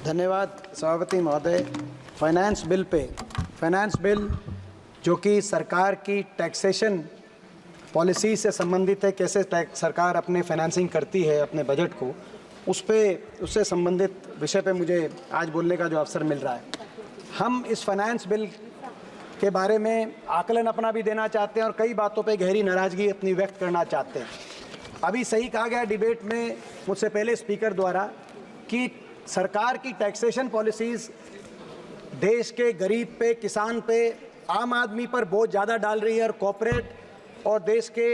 धन्यवाद सभापति महोदय। फाइनेंस बिल जो कि सरकार की टैक्सेशन पॉलिसी से संबंधित है, कैसे सरकार अपने फाइनेंसिंग करती है अपने बजट को, उससे संबंधित विषय पे मुझे आज बोलने का जो अवसर मिल रहा है। हम इस फाइनेंस बिल के बारे में आकलन अपना भी देना चाहते हैं और कई बातों पे गहरी नाराज़गी अपनी व्यक्त करना चाहते हैं। अभी सही कहा गया डिबेट में मुझसे पहले स्पीकर द्वारा कि सरकार की टैक्सेशन पॉलिसीज़ देश के गरीब पे, किसान पे, आम आदमी पर बोझ ज़्यादा डाल रही है और कॉर्पोरेट और देश के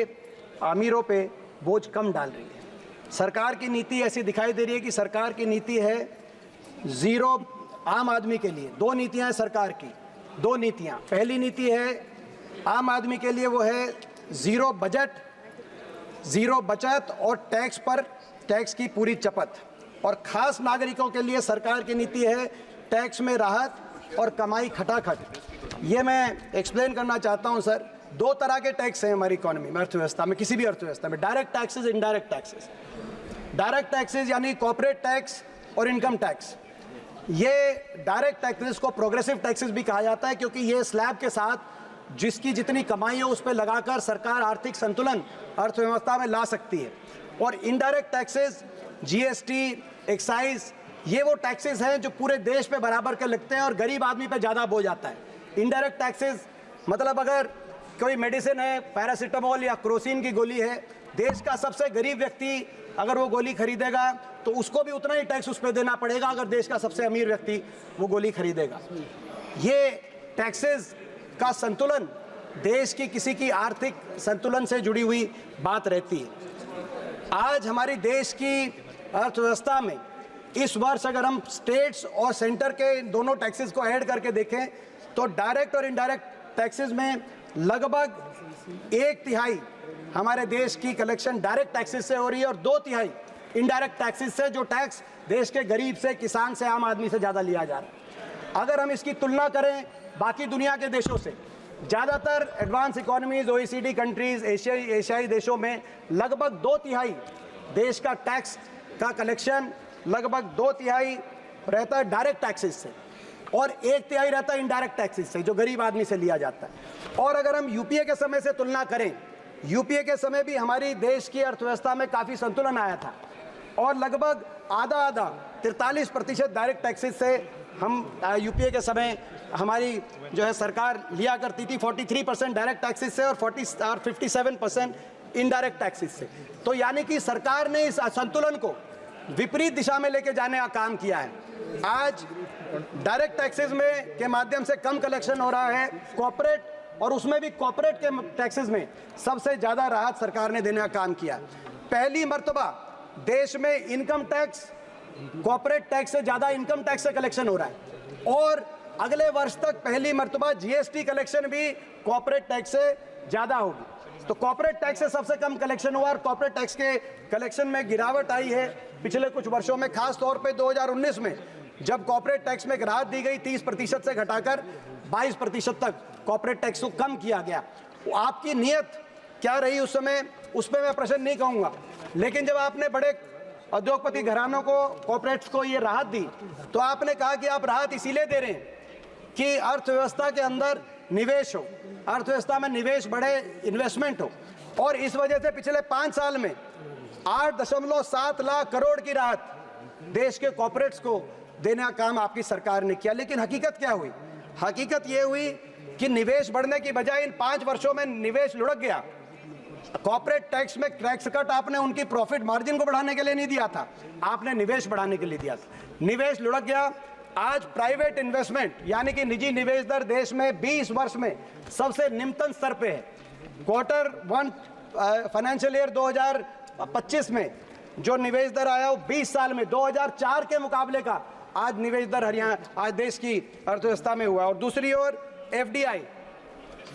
अमीरों पे बोझ कम डाल रही है। सरकार की नीति ऐसी दिखाई दे रही है कि सरकार की नीति है ज़ीरो आम आदमी के लिए। दो नीतियां हैं सरकार की, दो नीतियां। पहली नीति है आम आदमी के लिए, वो है ज़ीरो बजट, ज़ीरो बचत और टैक्स की पूरी चपत। और ख़ास नागरिकों के लिए सरकार की नीति है टैक्स में राहत और कमाई खटाखट। ये मैं एक्सप्लेन करना चाहता हूं सर। दो तरह के टैक्स हैं हमारी इकोनॉमी में, अर्थव्यवस्था में, किसी भी अर्थव्यवस्था में। Direct taxes, indirect taxes. Direct taxes यानी कॉर्पोरेट टैक्स और इनकम टैक्स। ये डायरेक्ट टैक्सेस को प्रोग्रेसिव टैक्सेस भी कहा जाता है, क्योंकि ये स्लैब के साथ जिसकी जितनी कमाई हो उस पर लगाकर सरकार आर्थिक संतुलन अर्थव्यवस्था में ला सकती है। और इनडायरेक्ट टैक्सेस, जीएसटी, एक्साइज, ये वो टैक्सेस हैं जो पूरे देश पे बराबर के लगते हैं और गरीब आदमी पे ज़्यादा बोझ आता है। इनडायरेक्ट टैक्सेस मतलब अगर कोई मेडिसिन है, पैरासीटामोल या क्रोसिन की गोली है, देश का सबसे गरीब व्यक्ति अगर वो गोली खरीदेगा तो उसको भी उतना ही टैक्स उस पर देना पड़ेगा अगर देश का सबसे अमीर व्यक्ति वो गोली खरीदेगा। ये टैक्सेस का संतुलन देश की किसी की आर्थिक संतुलन से जुड़ी हुई बात रहती है। आज हमारी देश की अर्थव्यवस्था में इस वर्ष अगर हम स्टेट्स और सेंटर के दोनों टैक्सेस को ऐड करके देखें तो डायरेक्ट और इनडायरेक्ट टैक्सेस में लगभग 1/3 हमारे देश की कलेक्शन डायरेक्ट टैक्सेस से हो रही है और 2/3 इनडायरेक्ट टैक्सेस से, जो टैक्स देश के गरीब से, किसान से, आम आदमी से ज़्यादा लिया जा रहा है। अगर हम इसकी तुलना करें बाकी दुनिया के देशों से, ज़्यादातर एडवांस इकोनॉमीज, OECD कंट्रीज, एशियाई देशों में लगभग 2/3 देश का टैक्स का कलेक्शन लगभग 2/3 रहता है डायरेक्ट टैक्सेस से और 1/3 रहता है इनडायरेक्ट टैक्सेस से, जो गरीब आदमी से लिया जाता है। और अगर हम यूपीए के समय से तुलना करें, यूपीए के समय भी हमारी देश की अर्थव्यवस्था में काफ़ी संतुलन आया था और लगभग आधा 43% डायरेक्ट टैक्सेस से हम यूपीए के समय हमारी जो है सरकार लिया करती थी, 43% डायरेक्ट टैक्सेस से और 57% इनडायरेक्ट टैक्सेस से। तो यानी कि सरकार ने इस असंतुलन को विपरीत दिशा में लेके जाने का काम किया है। आज डायरेक्ट टैक्सेस में के माध्यम से कम कलेक्शन हो रहा है, कॉर्पोरेट, और उसमें भी कॉर्पोरेट के टैक्सेस में सबसे ज़्यादा राहत सरकार ने देने का काम किया। पहली मर्तबा देश में इनकम टैक्स कॉर्पोरेट टैक्स से ज़्यादा इनकम टैक्स से कलेक्शन हो रहा है और अगले वर्ष तक पहली मर्तबा जीएसटी कलेक्शन भी कॉर्पोरेट टैक्स से ज़्यादा होगी। तो कॉर्पोरेट टैक्स से सबसे कम कलेक्शन हुआ और कॉर्पोरेट टैक्स के कलेक्शन में गिरावट आई है पिछले कुछ वर्षों में। खास तौर पे 2019 में जब कॉर्पोरेट टैक्स में एक राहत दी गई 30% से घटाकर 22% तक कॉर्पोरेट टैक्स को कम किया गया। आपकी नीयत क्या रही उस समय, उस पर मैं प्रश्न नहीं कहूँगा, लेकिन जब आपने बड़े उद्योगपति घरानों को, कॉर्पोरेट्स को ये राहत दी तो आपने कहा कि आप राहत इसीलिए दे रहे हैं कि अर्थव्यवस्था के अंदर निवेश हो, अर्थव्यवस्था में निवेश बढ़े, इन्वेस्टमेंट हो। और इस वजह से पिछले 5 साल में 8.7 लाख करोड़ की राहत देश के कॉर्पोरेट्स को देने का काम आपकी सरकार ने किया। लेकिन हकीकत क्या हुई? हकीकत ये हुई कि निवेश बढ़ने की बजाय इन 5 वर्षों में निवेश लुढ़क गया। कॉर्पोरेट टैक्स में टैक्स कट आपने उनकी प्रॉफिट मार्जिन को बढ़ाने के लिए नहीं दिया था, आपने निवेश बढ़ाने के लिए दिया था। निवेश लुढ़क गया। आज प्राइवेट इन्वेस्टमेंट यानी कि निजी निवेश दर देश में 20 वर्ष में सबसे निम्नतम स्तर पे है। Q1 फाइनेंशियल ईयर 2025 में जो निवेश दर आया वो 20 साल में 2004 के मुकाबले का आज निवेश दर हरियाणा, आज देश की अर्थव्यवस्था में हुआ। और दूसरी ओर FDI,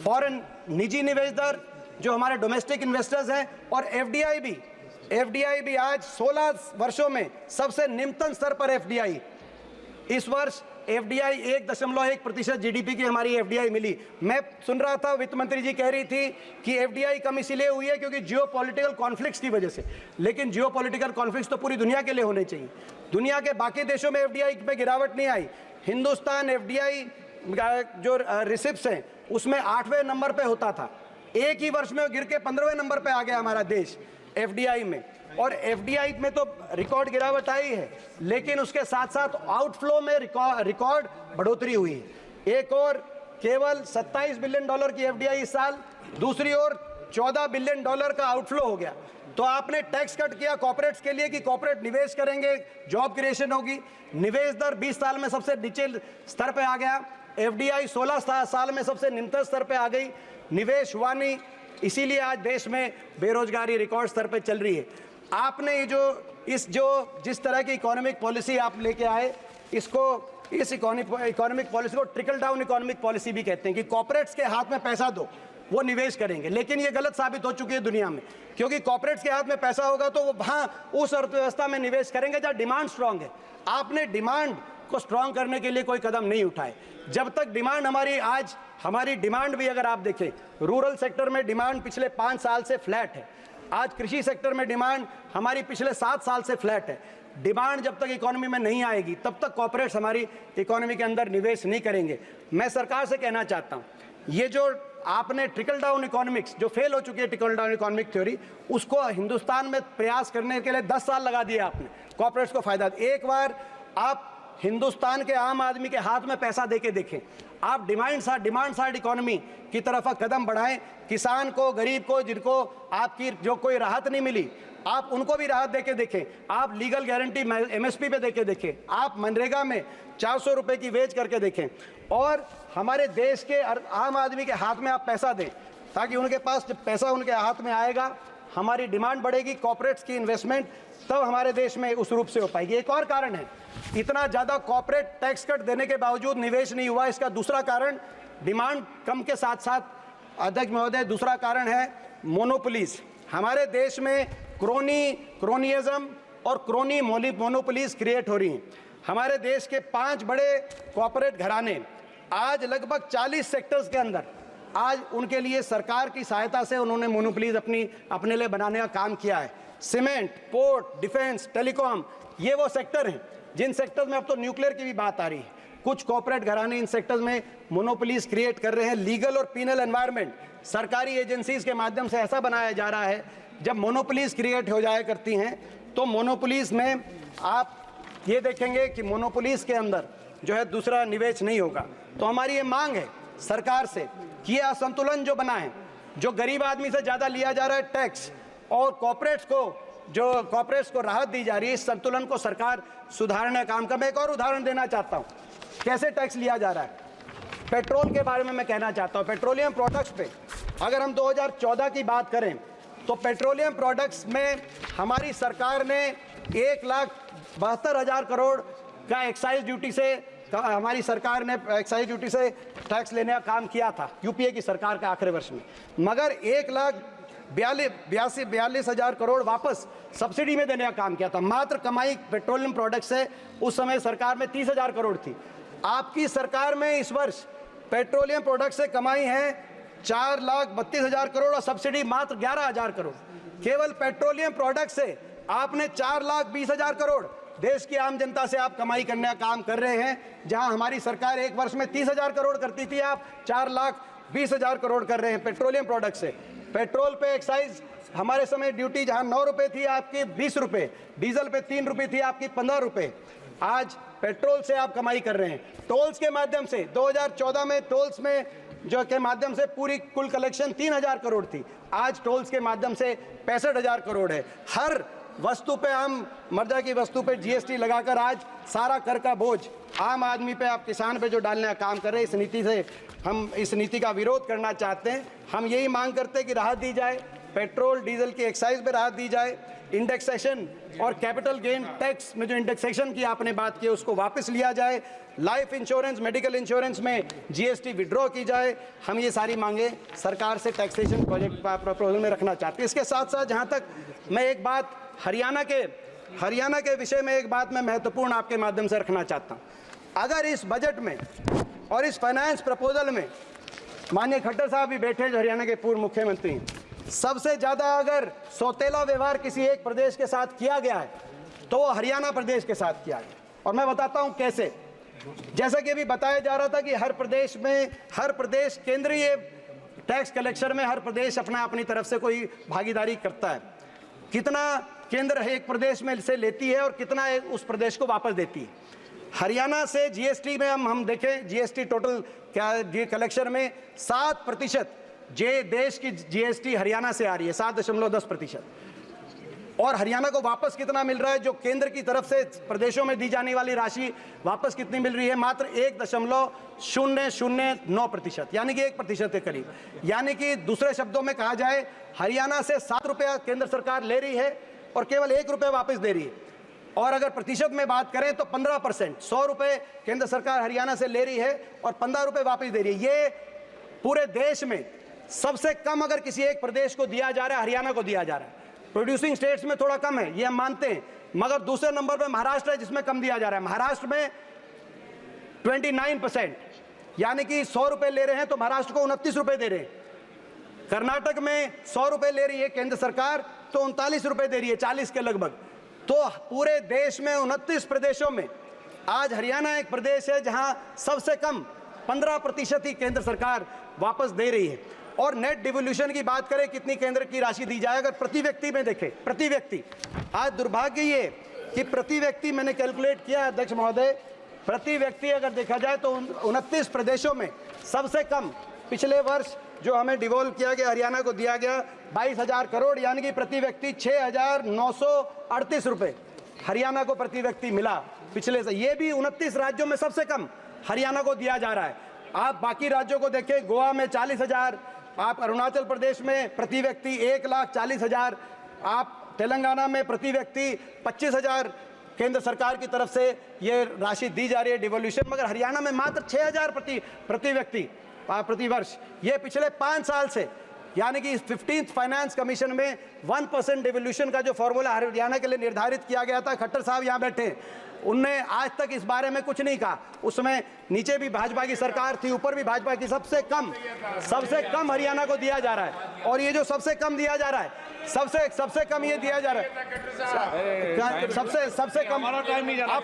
फॉरेन निजी निवेश दर, जो हमारे डोमेस्टिक इन्वेस्टर्स हैं, और FDI भी आज 16 वर्षों में सबसे निम्नतम स्तर पर FDI इस वर्ष एफडीआई 1.1% जीडीपी की हमारी एफडीआई मिली। मैं सुन रहा था वित्त मंत्री जी कह रही थी कि एफडीआई कम इसीलिए हुई है क्योंकि जियोपॉलिटिकल कॉन्फ्लिक्ट्स की वजह से, लेकिन जियोपॉलिटिकल कॉन्फ्लिक्ट्स तो पूरी दुनिया के लिए होने चाहिए। दुनिया के बाकी देशों में एफडीआई में गिरावट नहीं आई। हिंदुस्तान एफडीआई जो रिसिप्ट्स हैं उसमें 8वें नंबर पे होता था, एक ही वर्ष में गिर के 15वें नंबर पे आ गया हमारा देश एफडीआई में। और एफडीआई में तो रिकॉर्ड गिरावट आई है, लेकिन उसके साथ साथ आउटफ्लो में रिकॉर्ड बढ़ोतरी हुई है। एक और केवल $27 बिलियन की एफडीआई इस साल, दूसरी ओर $14 बिलियन का आउटफ्लो हो गया। तो आपने टैक्स कट किया कॉर्पोरेट्स के लिए कि कॉर्पोरेट निवेश करेंगे, जॉब क्रिएशन होगी। निवेश दर 20 साल में सबसे नीचे स्तर पे आ गया, एफडीआई 16 साल में सबसे निम्नतम स्तर पे आ गई, निवेश हुआ नहीं, इसीलिए आज देश में बेरोजगारी रिकॉर्ड स्तर पे चल रही है। आपने जिस तरह की इकोनॉमिक पॉलिसी आप लेके आए, इस इकोनॉमिक पॉलिसी को ट्रिकल डाउन इकोनॉमिक पॉलिसी भी कहते हैं कि कॉर्पोरेट्स के हाथ में पैसा दो, वो निवेश करेंगे। लेकिन ये गलत साबित हो चुकी है दुनिया में, क्योंकि कॉर्पोरेट्स के हाथ में पैसा होगा तो वो वहाँ उस अर्थव्यवस्था में निवेश करेंगे जहाँ डिमांड स्ट्रांग है। आपने डिमांड को स्ट्रांग करने के लिए कोई कदम नहीं उठाए। जब तक डिमांड हमारी डिमांड भी अगर आप देखें, रूरल सेक्टर में डिमांड पिछले 5 साल से फ्लैट है। आज कृषि सेक्टर में डिमांड हमारी पिछले 7 साल से फ्लैट है। डिमांड जब तक इकोनॉमी में नहीं आएगी तब तक कॉर्पोरेट्स हमारी इकोनॉमी के अंदर निवेश नहीं करेंगे। मैं सरकार से कहना चाहता हूँ, ये जो आपने ट्रिकल डाउन इकोनॉमिक्स जो फेल हो चुकी है, ट्रिकल डाउन इकोनॉमिक थ्योरी, उसको हिंदुस्तान में प्रयास करने के लिए 10 साल लगा दिए आपने, कॉर्पोरेट्स को फायदा। एक बार आप हिंदुस्तान के आम आदमी के हाथ में पैसा देके देखें, आप डिमांड साइड इकोनॉमी की तरफ कदम बढ़ाएं। किसान को, गरीब को, जिनको आपकी जो कोई राहत नहीं मिली, आप उनको भी राहत देके देखें। आप लीगल गारंटी एमएसपी पे देके देखें, आप मनरेगा में 400 रुपए की वेज करके देखें, और हमारे देश के आम आदमी के हाथ में आप पैसा दें, ताकि उनके पास जब पैसा उनके हाथ में आएगा, हमारी डिमांड बढ़ेगी, कॉर्पोरेट्स की इन्वेस्टमेंट तब हमारे देश में उस रूप से हो पाएगी। एक और कारण है, इतना ज़्यादा कॉर्पोरेट टैक्स कट देने के बावजूद निवेश नहीं हुआ। इसका दूसरा कारण डिमांड कम के साथ साथ, अध्यक्ष महोदय, दूसरा कारण है मोनोपोलीज। हमारे देश में क्रोनियज्म और मोनोपोलीज क्रिएट हो रही हैं। हमारे देश के 5 बड़े कॉर्पोरेट घराने आज लगभग 40 सेक्टर्स के अंदर, आज उनके लिए सरकार की सहायता से उन्होंने मोनोपोलीज अपने लिए बनाने का काम किया है। सीमेंट, पोर्ट, डिफेंस, टेलीकॉम, ये वो सेक्टर हैं जिन सेक्टर्स में अब तो न्यूक्लियर की भी बात आ रही है। कुछ कॉर्पोरेट घराने इन सेक्टर्स में मोनोपोलीज क्रिएट कर रहे हैं। लीगल और पीनल एनवायरनमेंट सरकारी एजेंसीज के माध्यम से ऐसा बनाया जा रहा है, जब मोनोपोलीज क्रिएट हो जाया करती हैं तो मोनोपोलीज में आप ये देखेंगे कि मोनोपोलीज के अंदर जो है दूसरा निवेश नहीं होगा। तो हमारी ये मांग है सरकार से कि ये असंतुलन जो बना है, जो गरीब आदमी से ज़्यादा लिया जा रहा है टैक्स, और कॉर्पोरेट्स को राहत दी जा रही है, इस संतुलन को सरकार सुधारने का काम कर। मैं एक और उदाहरण देना चाहता हूँ कैसे टैक्स लिया जा रहा है। पेट्रोल के बारे में मैं कहना चाहता हूँ, पेट्रोलियम प्रोडक्ट्स पे अगर हम 2014 की बात करें तो पेट्रोलियम प्रोडक्ट्स में हमारी सरकार ने 1,72,000 करोड़ का एक्साइज ड्यूटी से, हमारी सरकार ने एक्साइज ड्यूटी से टैक्स लेने का काम किया था यूपीए की सरकार के आखिरी वर्ष में, मगर 1,42,000 करोड़ वापस सब्सिडी में देने का काम किया था। मात्र कमाई पेट्रोलियम प्रोडक्ट से उस समय सरकार में 30,000 करोड़ थी। आपकी सरकार में इस वर्ष पेट्रोलियम प्रोडक्ट से कमाई है 4,32,000 करोड़ और सब्सिडी मात्र 11,000 करोड़। केवल पेट्रोलियम प्रोडक्ट से आपने 4,20,000 करोड़ देश की आम जनता से आप कमाई करने का काम कर रहे हैं। जहां हमारी सरकार एक वर्ष में 30,000 करोड़ करती थी, आप 4,20,000 करोड़ कर रहे हैं पेट्रोलियम प्रोडक्ट से। पेट्रोल पे एक्साइज हमारे समय ड्यूटी जहां 9 रुपए थी आपकी 20 रुपए, डीजल पे 3 रुपए थी आपकी 15 रुपए। आज पेट्रोल से आप कमाई कर रहे हैं। टोल्स के माध्यम से 2014 में टोल्स में जो के माध्यम से पूरी कुल कलेक्शन 3,000 करोड़ थी, आज टोल्स के माध्यम से 65,000 करोड़ है। हर वस्तु पे, आम मर्दा की वस्तु पे जीएसटी लगाकर आज सारा कर का बोझ आम आदमी पे, आप किसान पे जो डालने का काम कर रहे हैं, इस नीति से हम इस नीति का विरोध करना चाहते हैं। हम यही मांग करते हैं कि राहत दी जाए, पेट्रोल डीजल की एक्साइज पे राहत दी जाए, इंडेक्सेशन और कैपिटल गेन टैक्स में जो इंडेक्सेशन की आपने बात की उसको वापस लिया जाए, लाइफ इंश्योरेंस, मेडिकल इंश्योरेंस में जीएसटी विड्रॉ की जाए। हम ये सारी मांगे सरकार से टैक्सेशन प्रोजेक्ट प्रपोजल में रखना चाहते हैं। इसके साथ साथ जहाँ तक मैं एक बात हरियाणा के विषय में एक बात मैं महत्वपूर्ण आपके माध्यम से रखना चाहता हूँ। अगर इस बजट में और इस फाइनेंस प्रपोजल में, माननीय खट्टर साहब भी बैठे हैं जो हरियाणा के पूर्व मुख्यमंत्री हैं, सबसे ज़्यादा अगर सौतेला व्यवहार किसी एक प्रदेश के साथ किया गया है तो वो हरियाणा प्रदेश के साथ किया गया। और मैं बताता हूँ कैसे। जैसा कि अभी बताया जा रहा था कि हर प्रदेश केंद्रीय टैक्स कलेक्शन में हर प्रदेश अपनी तरफ से कोई भागीदारी करता है। कितना केंद्र एक प्रदेश में से लेती है और कितना उस प्रदेश को वापस देती है। हरियाणा से जीएसटी में हम देखें, जीएसटी टोटल क्या कलेक्शन में 7% देश की जीएसटी हरियाणा से आ रही है, 7.10%। और हरियाणा को वापस कितना मिल रहा है? जो केंद्र की तरफ से प्रदेशों में दी जाने वाली राशि वापस कितनी मिल रही है? मात्र 1.009%, यानी कि 1% के करीब। यानी कि दूसरे शब्दों में कहा जाए, हरियाणा से 7 रुपया केंद्र सरकार ले रही है और केवल 1 रुपया वापस दे रही है। और अगर प्रतिशत में बात करें तो 15%, 100 रुपये केंद्र सरकार हरियाणा से ले रही है और 15 रुपये वापस दे रही है। ये पूरे देश में सबसे कम अगर किसी एक प्रदेश को दिया जा रहा है, हरियाणा को दिया जा रहा है। प्रोड्यूसिंग स्टेट्स में थोड़ा कम है, ये हम मानते हैं, मगर दूसरे नंबर पे महाराष्ट्र है जिसमें कम दिया जा रहा है। महाराष्ट्र में 29%, यानी कि 100 रुपये ले रहे हैं तो महाराष्ट्र को 29 रुपये दे रहे हैं। कर्नाटक में 100 रुपये ले रही है केंद्र सरकार तो 39 रुपये दे रही है, 40 के लगभग। तो पूरे देश में 29 प्रदेशों में आज हरियाणा एक प्रदेश है जहां सबसे कम 15% ही केंद्र सरकार वापस दे रही है। और नेट डिवोल्यूशन की बात करें, कितनी केंद्र की राशि दी जाए, अगर प्रति व्यक्ति में देखें, प्रति व्यक्ति, आज दुर्भाग्य ये कि प्रति व्यक्ति मैंने कैलकुलेट किया अध्यक्ष महोदय, प्रति व्यक्ति अगर देखा जाए तो 29 प्रदेशों में सबसे कम पिछले वर्ष जो हमें डिवोल्व किया गया, हरियाणा को दिया गया 22,000 करोड़, यानी कि प्रति व्यक्ति 6,938 रुपये हरियाणा को प्रति व्यक्ति मिला पिछले से। ये भी 29 राज्यों में सबसे कम हरियाणा को दिया जा रहा है। आप बाकी राज्यों को देखें, गोवा में 40,000, आप अरुणाचल प्रदेश में प्रति व्यक्ति 1,40,000, आप तेलंगाना में प्रति व्यक्ति 25,000 केंद्र सरकार की तरफ से ये राशि दी जा रही है डिवोल्यूशन, मगर हरियाणा में मात्र 6,000 प्रति व्यक्ति प्रति वर्ष। ये पिछले 5 साल से, यानी कि 15th फाइनेंस कमीशन में 1% डिवोल्यूशन का जो फॉर्मूला हरियाणा के लिए निर्धारित किया गया था, खट्टर साहब यहाँ बैठे, उनने आज तक इस बारे में कुछ नहीं कहा। उसमें नीचे भी भाजपा की सरकार थी, ऊपर भी भाजपा की, सबसे कम हरियाणा को दिया जा रहा है। और ये जो सबसे कम दिया जा रहा है, सबसे कम ये दिया जा रहा है, सबसे कम, आप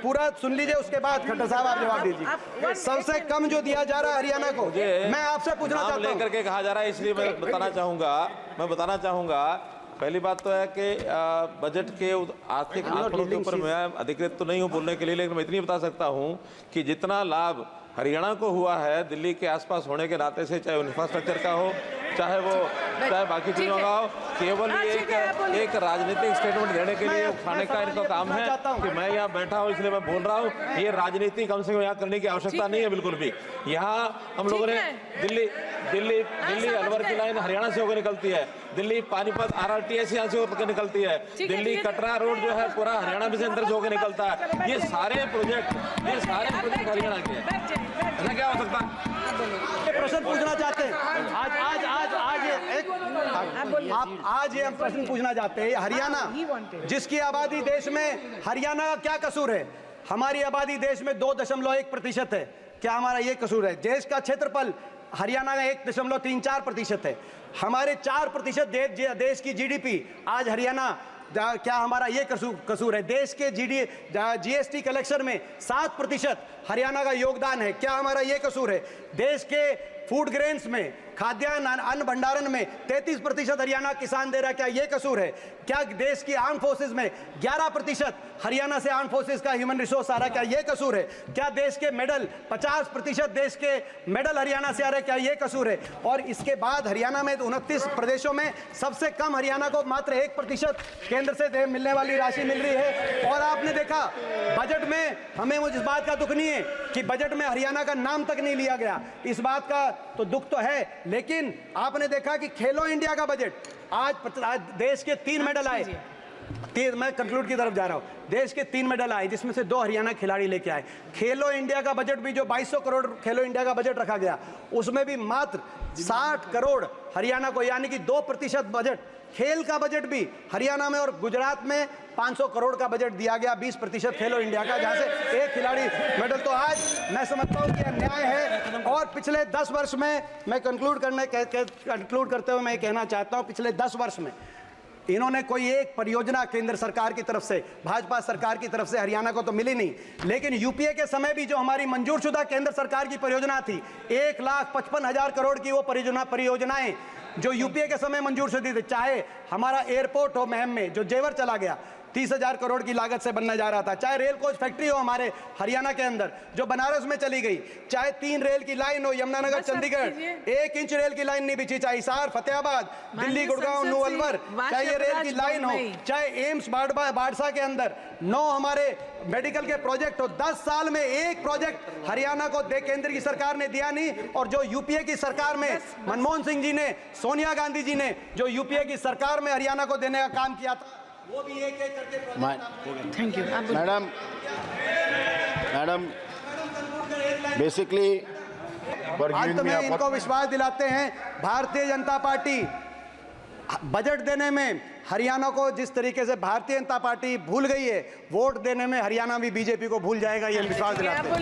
पूरा सुन लीजिए, उसके बाद खट्टर साहब आप जवाब दीजिए। सबसे कम जो दिया जा रहा है हरियाणा को, मैं आपसे पूछना चाहता हूँ, लेकर के कहा जा रहा है, इसलिए मैं बताना चाहूंगा पहली बात तो है कि बजट के आर्थिक आंकड़ों के ऊपर मैं अधिकृत तो नहीं हूं बोलने के लिए, लेकिन मैं इतनी बता सकता हूं कि जितना लाभ हरियाणा को हुआ है दिल्ली के आसपास होने के नाते से, चाहे इंफ्रास्ट्रक्चर का हो, चाहे बाकी चीजों का हो, केवल एक राजनीतिक स्टेटमेंट देने के लिए उठाने का इनका काम है कि मैं यहाँ बैठा हूँ इसलिए मैं बोल रहा हूँ। ये राजनीति कम से कम यहाँ करने की आवश्यकता नहीं है बिल्कुल भी। यहाँ हम लोगों ने दिल्ली अलवर की लाइन हरियाणा से होकर निकलती है, दिल्ली पानीपत RRTS यहाँ से होकर निकलती है, दिल्ली कटरा रोड जो है पूरा हरियाणा में से अंदर से होकर निकलता है। ये सारे प्रोजेक्ट हरियाणा के हैं। ऐसा क्या हो सकता है? प्रश्न पूछना चाहते हैं आज ये हम प्रश्न पूछना चाहते हैं, हरियाणा जिसकी आबादी देश में, हरियाणा का क्या कसूर है? हमारी आबादी देश में 2.1% है, क्या हमारा ये कसूर है? देश का क्षेत्रफल हरियाणा का 1.34% है, हमारे 4% देश की GDP आज हरियाणा, क्या हमारा ये कसूर है? देश के GST कलेक्शन में 7% हरियाणा का योगदान है, क्या हमारा ये कसूर है? देश के फूड ग्रेन्स में, खाद्यान्न अन्न भंडारण में 33% हरियाणा किसान दे रहा है, क्या ये कसूर है? क्या देश की आर्म फोर्सेस में 11% हरियाणा से आर्म फोर्सेस का ह्यूमन रिसोर्स आ रहा है, क्या ये कसूर है? क्या देश के मेडल 50% देश के मेडल हरियाणा से आ रहे हैं, क्या ये कसूर है? और इसके बाद हरियाणा में 29 प्रदेशों में सबसे कम हरियाणा को मात्र 1% केंद्र से मिलने वाली राशि मिल रही है। और आपने देखा बजट में, हमें मुझे इस बात का दुख नहीं है कि बजट में हरियाणा का नाम तक नहीं लिया गया, इस बात का तो दुख तो है, लेकिन आपने देखा कि खेलो इंडिया का बजट, आज देश के 3 मेडल आए, मैं कंक्लूड की तरफ जा रहा हूं, देश के 3 मेडल आए जिसमें से 2 हरियाणा खिलाड़ी लेके आए। खेलो इंडिया का बजट भी जो 2200 करोड़ खेलो इंडिया का बजट रखा गया, उसमें भी मात्र 60 करोड़ हरियाणा को, यानी कि 2% बजट खेल का बजट भी हरियाणा में और गुजरात में 500 करोड़ का बजट दिया गया, 20% खेलो इंडिया का, जहां से एक खिलाड़ी मेडल। तो आज मैं समझता हूं कि अन्याय है। और पिछले 10 वर्ष में मैं कंक्लूड करते हुए मैं कहना चाहता हूं, पिछले 10 वर्ष में इन्होंने कोई एक परियोजना केंद्र सरकार की तरफ से, भाजपा सरकार की तरफ से हरियाणा को तो मिली नहीं, लेकिन यूपीए के समय भी जो हमारी मंजूरशुदा केंद्र सरकार की परियोजना थी, 1,55,000 करोड़ की वो परियोजनाएं जो यूपीए के समय मंजूर शुदा थी, चाहे हमारा एयरपोर्ट हो महम में जो जेवर चला गया 30,000 करोड़ की लागत से बनने जा रहा था, चाहे रेल कोच फैक्ट्री हो हमारे हरियाणा के अंदर जो बनारस में चली गई, चाहे 3 रेल की लाइन हो यमुनानगर चंडीगढ़, 1 इंच रेल की लाइन नहीं बिछी, चाहे हिसार फतेहाबाद दिल्ली गुड़गांव न्यू अलवर, चाहे ये रेल की लाइन हो, चाहे एम्स बाड़सा के अंदर 9 हमारे मेडिकल के प्रोजेक्ट हो। 10 साल में एक प्रोजेक्ट हरियाणा को केंद्र की सरकार ने दिया नहीं। और जो यूपीए की सरकार में मनमोहन सिंह जी ने, सोनिया गांधी जी ने जो यूपीए की सरकार में हरियाणा को देने का काम किया था, वो भी एक एक करके। थैंक यू मैडम बेसिकली अंत में इनको विश्वास दिलाते हैं, भारतीय जनता पार्टी बजट देने में हरियाणा को जिस तरीके से भारतीय जनता पार्टी भूल गई है, वोट देने में हरियाणा भी बीजेपी को भूल जाएगा, ये विश्वास दिलाते हैं।